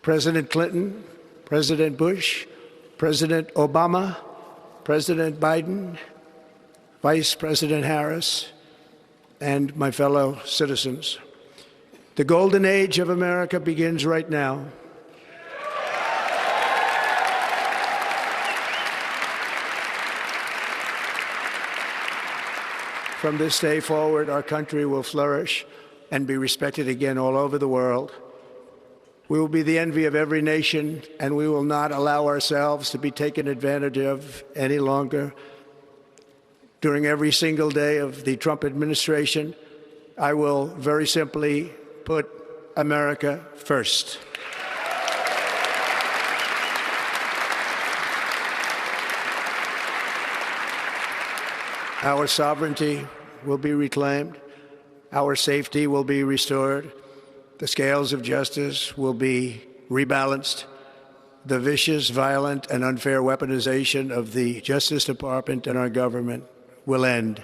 President Clinton, President Bush, President Obama, President Biden, Vice President Harris, and my fellow citizens. The golden age of America begins right now. From this day forward, our country will flourish and be respected again all over the world. We will be the envy of every nation, and we will not allow ourselves to be taken advantage of any longer. During every single day of the Trump administration, I will very simply put America first. Our sovereignty will be reclaimed. Our safety will be restored. The scales of justice will be rebalanced. The vicious, violent, and unfair weaponization of the Justice Department and our government will end.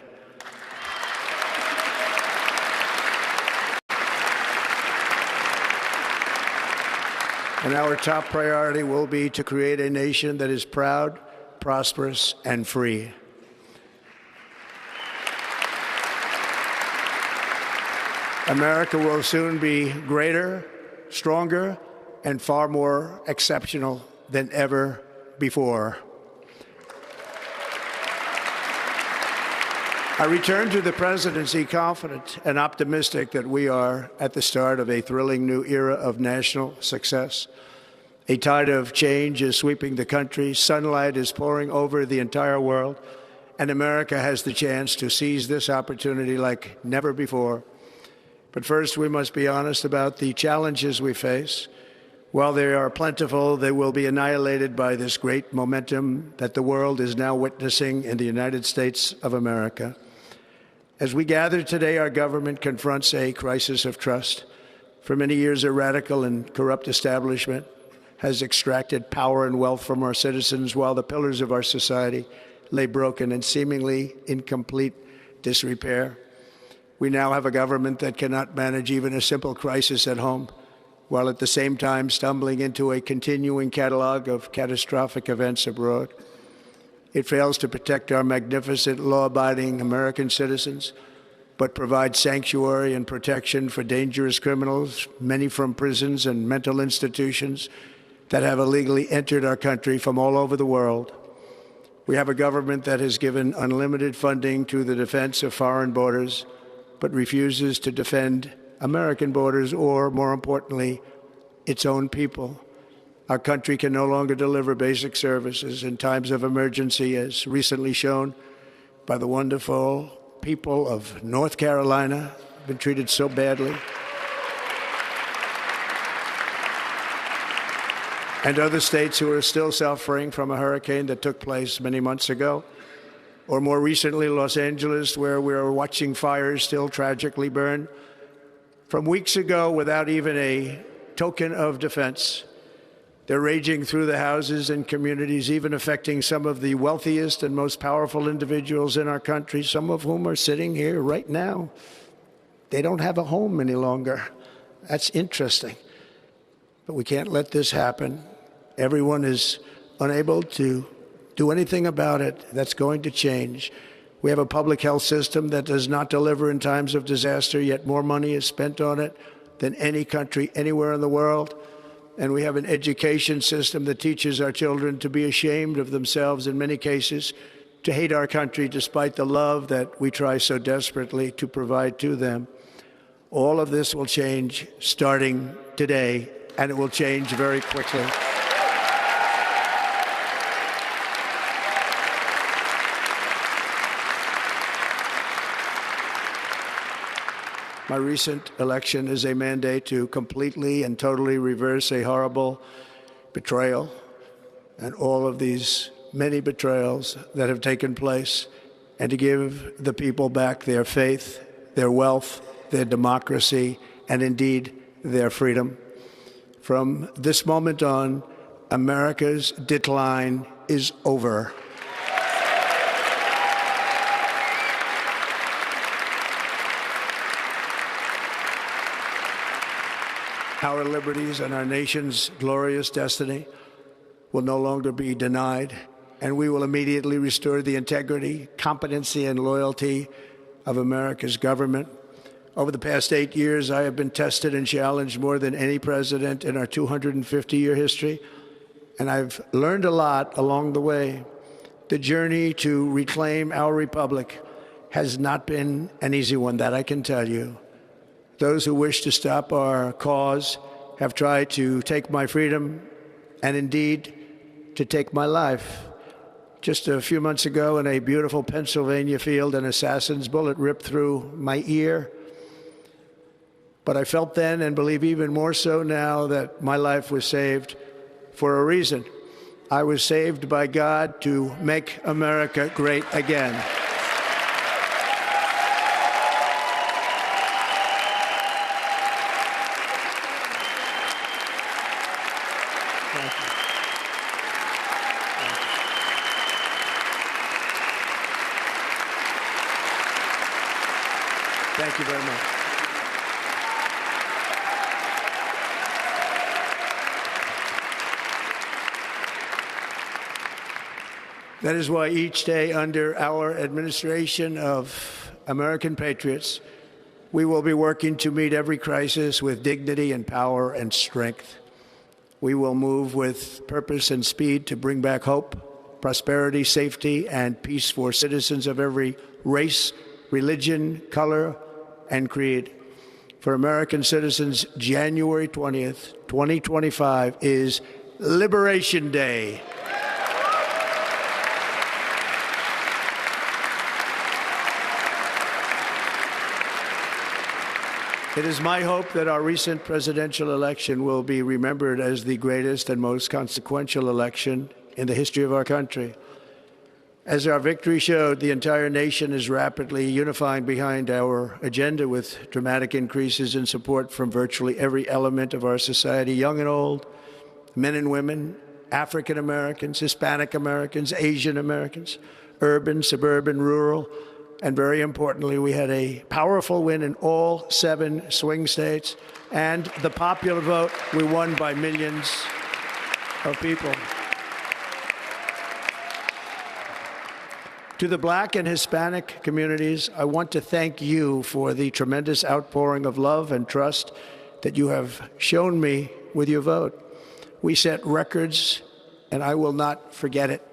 And our top priority will be to create a nation that is proud, prosperous, and free. America will soon be greater, stronger, and far more exceptional than ever before. I return to the presidency confident and optimistic that we are at the start of a thrilling new era of national success. A tide of change is sweeping the country, sunlight is pouring over the entire world, and America has the chance to seize this opportunity like never before. But first, we must be honest about the challenges we face. While they are plentiful, they will be annihilated by this great momentum that the world is now witnessing in the United States of America. As we gather today, our government confronts a crisis of trust. For many years, a radical and corrupt establishment has extracted power and wealth from our citizens while the pillars of our society lay broken and seemingly in complete disrepair. We now have a government that cannot manage even a simple crisis at home, while at the same time stumbling into a continuing catalog of catastrophic events abroad. It fails to protect our magnificent, law-abiding American citizens, but provides sanctuary and protection for dangerous criminals, many from prisons and mental institutions that have illegally entered our country from all over the world. We have a government that has given unlimited funding to the defense of foreign borders, but refuses to defend American borders or, more importantly, its own people. Our country can no longer deliver basic services in times of emergency, as recently shown by the wonderful people of North Carolina, been treated so badly, and other states who are still suffering from a hurricane that took place many months ago. Or more recently, Los Angeles, where we are watching fires still tragically burn. From weeks ago, without even a token of defense, they're raging through the houses and communities, even affecting some of the wealthiest and most powerful individuals in our country, some of whom are sitting here right now. They don't have a home any longer. That's interesting. But we can't let this happen. Everyone is unable to do anything about it. That's going to change. We have a public health system that does not deliver in times of disaster, yet more money is spent on it than any country anywhere in the world. And we have an education system that teaches our children to be ashamed of themselves in many cases, to hate our country despite the love that we try so desperately to provide to them. All of this will change starting today, and it will change very quickly. My recent election is a mandate to completely and totally reverse a horrible betrayal and all of these many betrayals that have taken place, and to give the people back their faith, their wealth, their democracy, and indeed their freedom. From this moment on, America's decline is over. Our liberties and our nation's glorious destiny will no longer be denied, and we will immediately restore the integrity, competency, and loyalty of America's government. Over the past 8 years, I have been tested and challenged more than any president in our 250-year history, and I've learned a lot along the way. The journey to reclaim our republic has not been an easy one, that I can tell you. Those who wish to stop our cause have tried to take my freedom and indeed to take my life. Just a few months ago in a beautiful Pennsylvania field, an assassin's bullet ripped through my ear. But I felt then, and believe even more so now, that my life was saved for a reason. I was saved by God to make America great again. Thank you very much. That is why each day under our administration of American patriots, we will be working to meet every crisis with dignity and power and strength. We will move with purpose and speed to bring back hope, prosperity, safety, and peace for citizens of every race, religion, color, and creed. For American citizens, January 20th, 2025 is Liberation Day. It is my hope that our recent presidential election will be remembered as the greatest and most consequential election in the history of our country. As our victory showed, the entire nation is rapidly unifying behind our agenda with dramatic increases in support from virtually every element of our society, young and old, men and women, African Americans, Hispanic Americans, Asian Americans, urban, suburban, rural, and very importantly, we had a powerful win in all 7 swing states, and the popular vote, we won by millions of people. To the Black and Hispanic communities, I want to thank you for the tremendous outpouring of love and trust that you have shown me with your vote. We set records, and I will not forget it.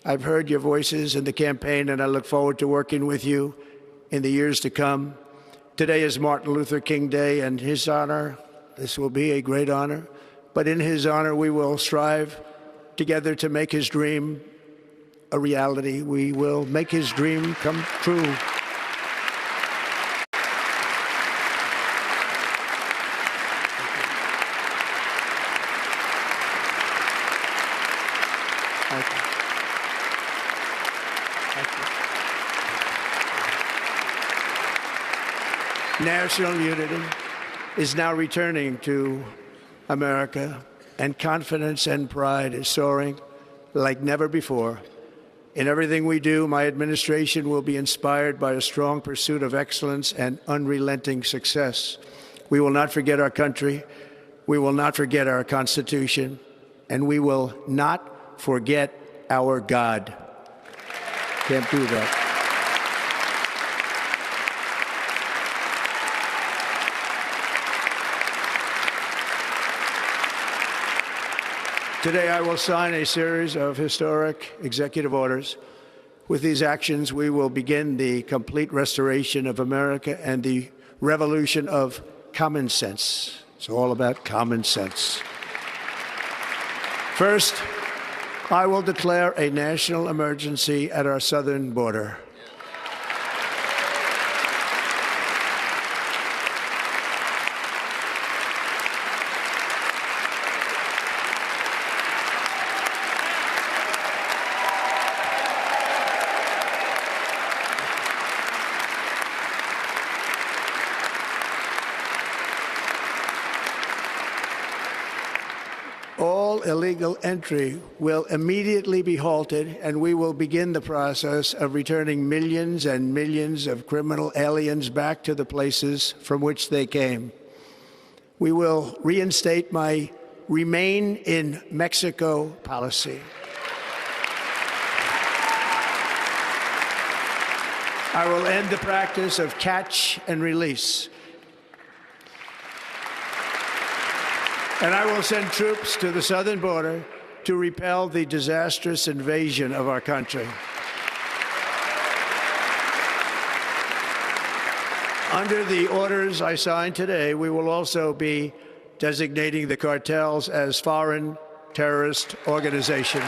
I've heard your voices in the campaign, and I look forward to working with you in the years to come. Today is Martin Luther King Day, and his honor, this will be a great honor, but in his honor, we will strive together to make his dream a reality. We will make his dream come true. National unity is now returning to America, and confidence and pride is soaring like never before. In everything we do, my administration will be inspired by a strong pursuit of excellence and unrelenting success. We will not forget our country, we will not forget our Constitution, and we will not forget our God. Can't do that. Today, I will sign a series of historic executive orders. With these actions, we will begin the complete restoration of America and the revolution of common sense. It's all about common sense. First, I will declare a national emergency at our southern border. All illegal entry will immediately be halted, and we will begin the process of returning millions and millions of criminal aliens back to the places from which they came. We will reinstate my Remain in Mexico policy. I will end the practice of catch and release. And I will send troops to the southern border to repel the disastrous invasion of our country. Under the orders I signed today, we will also be designating the cartels as foreign terrorist organizations.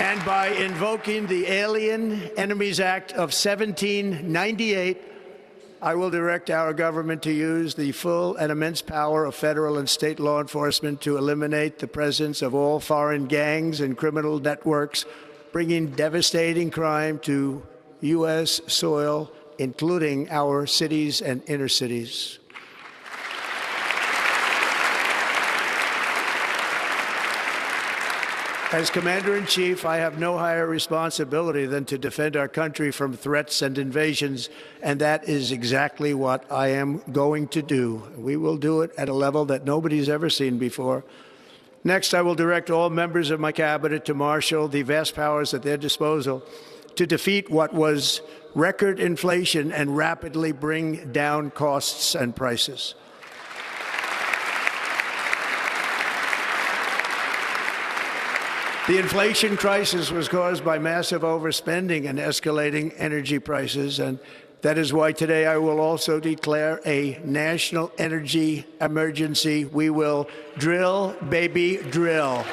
And by invoking the Alien Enemies Act of 1798, I will direct our government to use the full and immense power of federal and state law enforcement to eliminate the presence of all foreign gangs and criminal networks, bringing devastating crime to U.S. soil, including our cities and inner cities. As Commander-in-Chief, I have no higher responsibility than to defend our country from threats and invasions, and that is exactly what I am going to do. We will do it at a level that nobody's ever seen before. Next, I will direct all members of my cabinet to marshal the vast powers at their disposal to defeat what was record inflation and rapidly bring down costs and prices. The inflation crisis was caused by massive overspending and escalating energy prices, and that is why today I will also declare a national energy emergency. We will drill, baby, drill.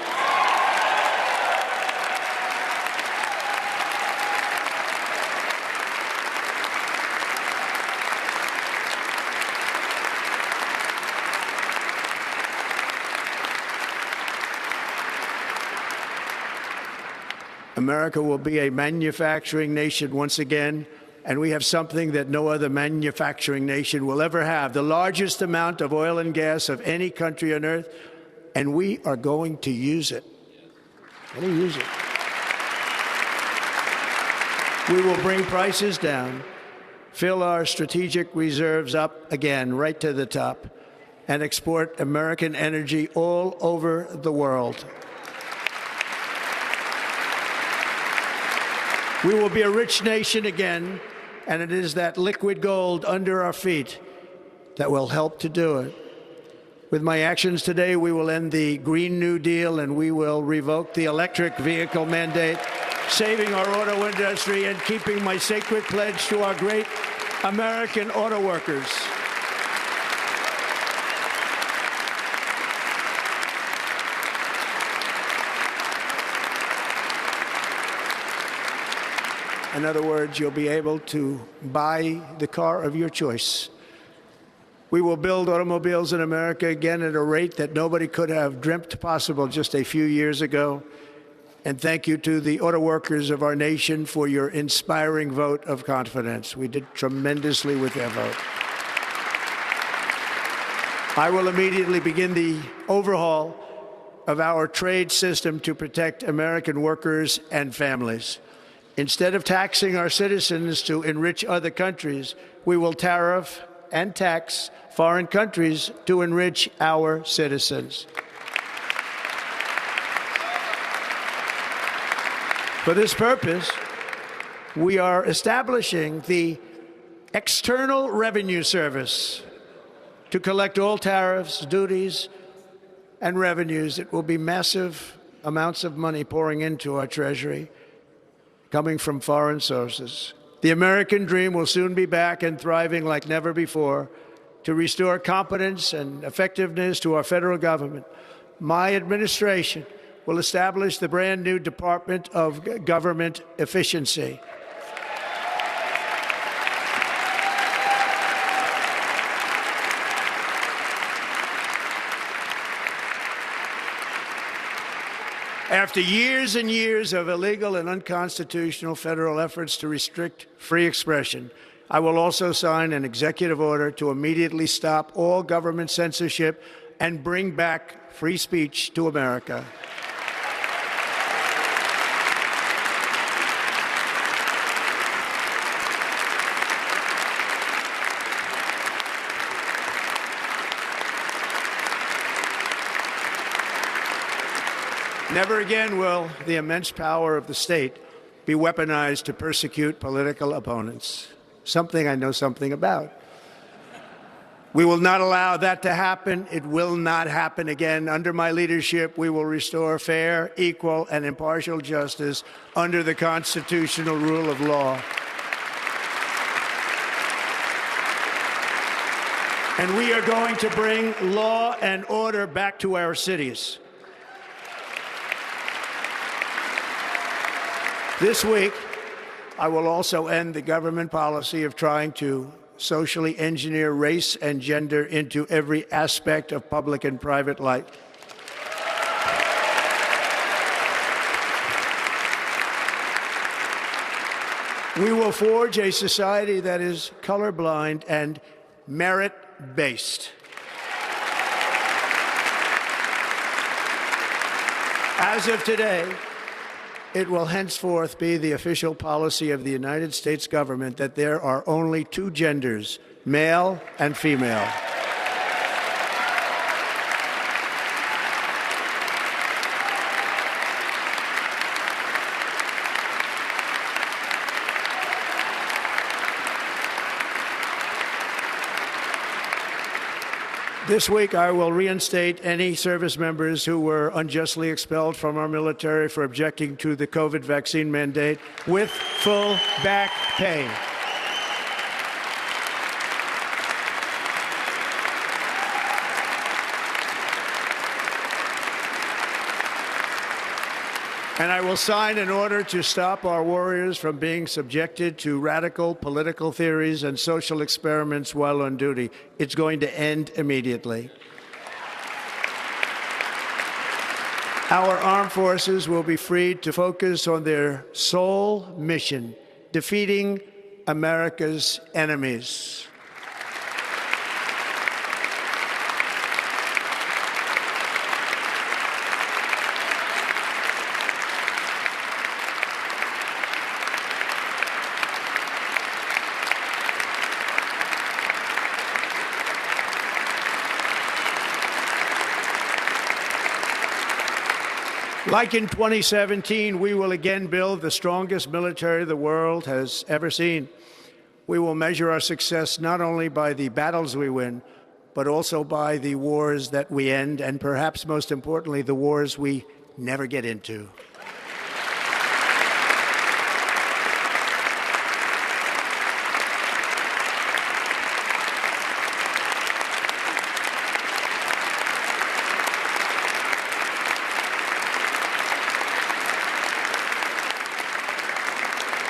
America will be a manufacturing nation once again, and we have something that no other manufacturing nation will ever have, the largest amount of oil and gas of any country on earth, and we are going to use it. We're going to use it. We will bring prices down, fill our strategic reserves up again, right to the top, and export American energy all over the world. We will be a rich nation again, and it is that liquid gold under our feet that will help to do it. With my actions today, we will end the Green New Deal, and we will revoke the electric vehicle mandate, saving our auto industry and keeping my sacred pledge to our great American auto workers. In other words, you'll be able to buy the car of your choice. We will build automobiles in America again at a rate that nobody could have dreamt possible just a few years ago. And thank you to the auto workers of our nation for your inspiring vote of confidence. We did tremendously with their vote. I will immediately begin the overhaul of our trade system to protect American workers and families. Instead of taxing our citizens to enrich other countries, we will tariff and tax foreign countries to enrich our citizens. For this purpose, we are establishing the External Revenue Service to collect all tariffs, duties, and revenues. It will be massive amounts of money pouring into our Treasury, coming from foreign sources. The American dream will soon be back and thriving like never before to restore competence and effectiveness to our federal government. My administration will establish the brand new Department of Government Efficiency. After years and years of illegal and unconstitutional federal efforts to restrict free expression, I will also sign an executive order to immediately stop all government censorship and bring back free speech to America. Never again will the immense power of the state be weaponized to persecute political opponents, something I know something about. We will not allow that to happen. It will not happen again. Under my leadership, we will restore fair, equal, and impartial justice under the constitutional rule of law. And we are going to bring law and order back to our cities. This week, I will also end the government policy of trying to socially engineer race and gender into every aspect of public and private life. We will forge a society that is colorblind and merit-based. As of today, it will henceforth be the official policy of the United States government that there are only two genders, male and female. This week, I will reinstate any service members who were unjustly expelled from our military for objecting to the COVID vaccine mandate with full back pay. And I will sign an order to stop our warriors from being subjected to radical political theories and social experiments while on duty. It's going to end immediately. Our armed forces will be freed to focus on their sole mission, defeating America's enemies. Like in 2017, we will again build the strongest military the world has ever seen. We will measure our success not only by the battles we win, but also by the wars that we end, and perhaps most importantly, the wars we never get into.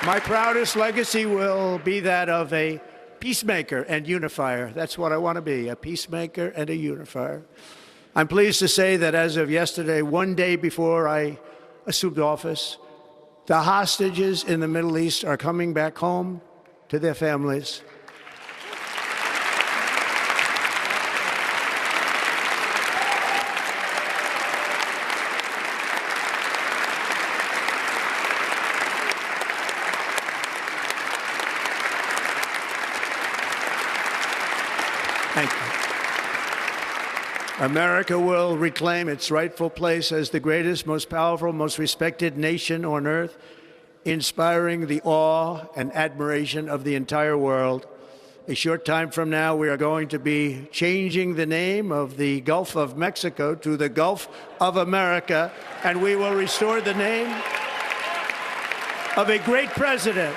My proudest legacy will be that of a peacemaker and unifier. That's what I want to be, a peacemaker and a unifier. I'm pleased to say that as of yesterday, one day before I assumed office, the hostages in the Middle East are coming back home to their families. Thank you. America will reclaim its rightful place as the greatest, most powerful, most respected nation on earth, inspiring the awe and admiration of the entire world. A short time from now, we are going to be changing the name of the Gulf of Mexico to the Gulf of America, and we will restore the name of a great president,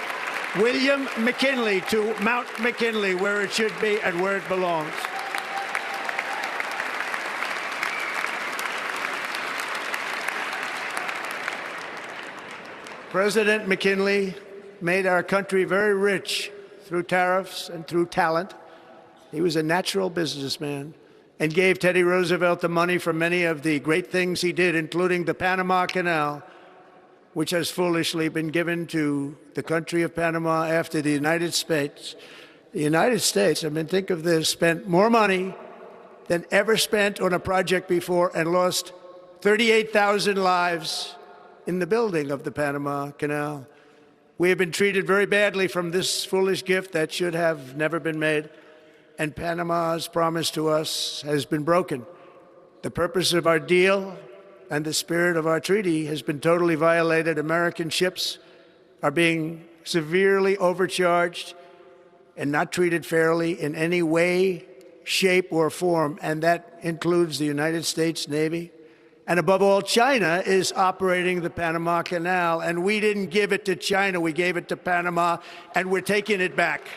William McKinley, to Mount McKinley, where it should be and where it belongs. President McKinley made our country very rich through tariffs and through talent. He was a natural businessman and gave Teddy Roosevelt the money for many of the great things he did, including the Panama Canal, which has foolishly been given to the country of Panama after the United States. The United States, I mean, think of this, spent more money than ever spent on a project before and lost 38,000 lives in the building of the Panama Canal. We have been treated very badly from this foolish gift that should have never been made, and Panama's promise to us has been broken. The purpose of our deal and the spirit of our treaty has been totally violated. American ships are being severely overcharged and not treated fairly in any way, shape, or form, and that includes the United States Navy. And above all, China is operating the Panama Canal, and we didn't give it to China. We gave it to Panama, and we're taking it back.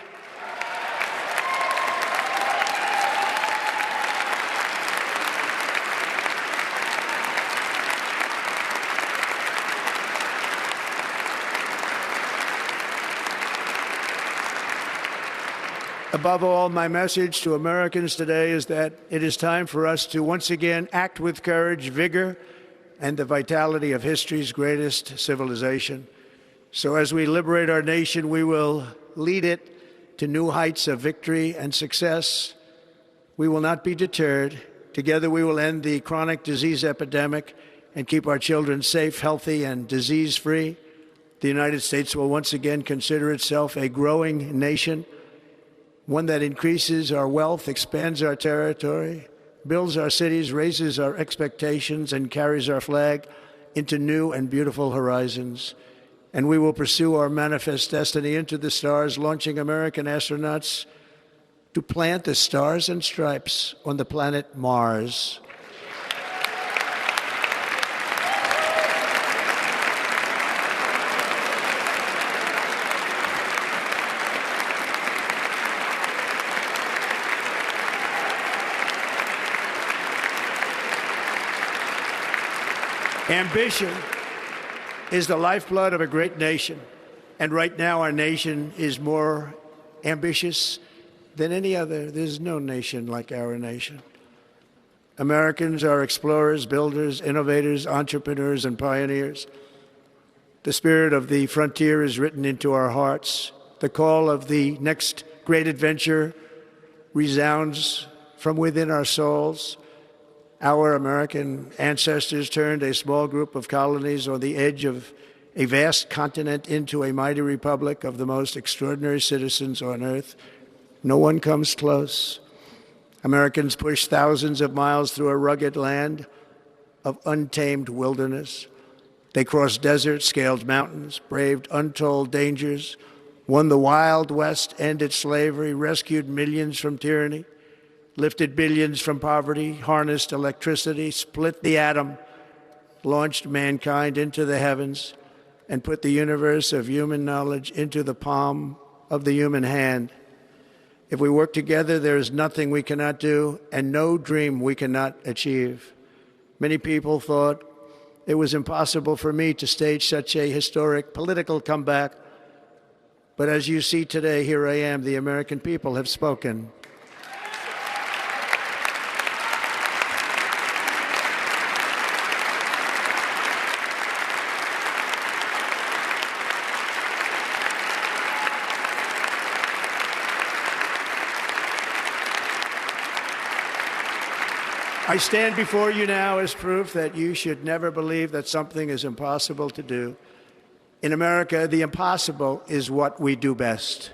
Above all, my message to Americans today is that it is time for us to once again act with courage, vigor, and the vitality of history's greatest civilization. So as we liberate our nation, we will lead it to new heights of victory and success. We will not be deterred. Together we will end the chronic disease epidemic and keep our children safe, healthy, and disease-free. The United States will once again consider itself a growing nation, one that increases our wealth, expands our territory, builds our cities, raises our expectations, and carries our flag into new and beautiful horizons. And we will pursue our manifest destiny into the stars, launching American astronauts to plant the stars and stripes on the planet Mars. Ambition is the lifeblood of a great nation, and right now our nation is more ambitious than any other. There's no nation like our nation. Americans are explorers, builders, innovators, entrepreneurs, and pioneers. The spirit of the frontier is written into our hearts. The call of the next great adventure resounds from within our souls. Our American ancestors turned a small group of colonies on the edge of a vast continent into a mighty republic of the most extraordinary citizens on earth. No one comes close. Americans pushed thousands of miles through a rugged land of untamed wilderness. They crossed deserts, scaled mountains, braved untold dangers, won the Wild West, ended slavery, rescued millions from tyranny, lifted billions from poverty, harnessed electricity, split the atom, launched mankind into the heavens, and put the universe of human knowledge into the palm of the human hand. If we work together, there is nothing we cannot do and no dream we cannot achieve. Many people thought it was impossible for me to stage such a historic political comeback. But as you see today, here I am. The American people have spoken. I stand before you now as proof that you should never believe that something is impossible to do. In America, the impossible is what we do best.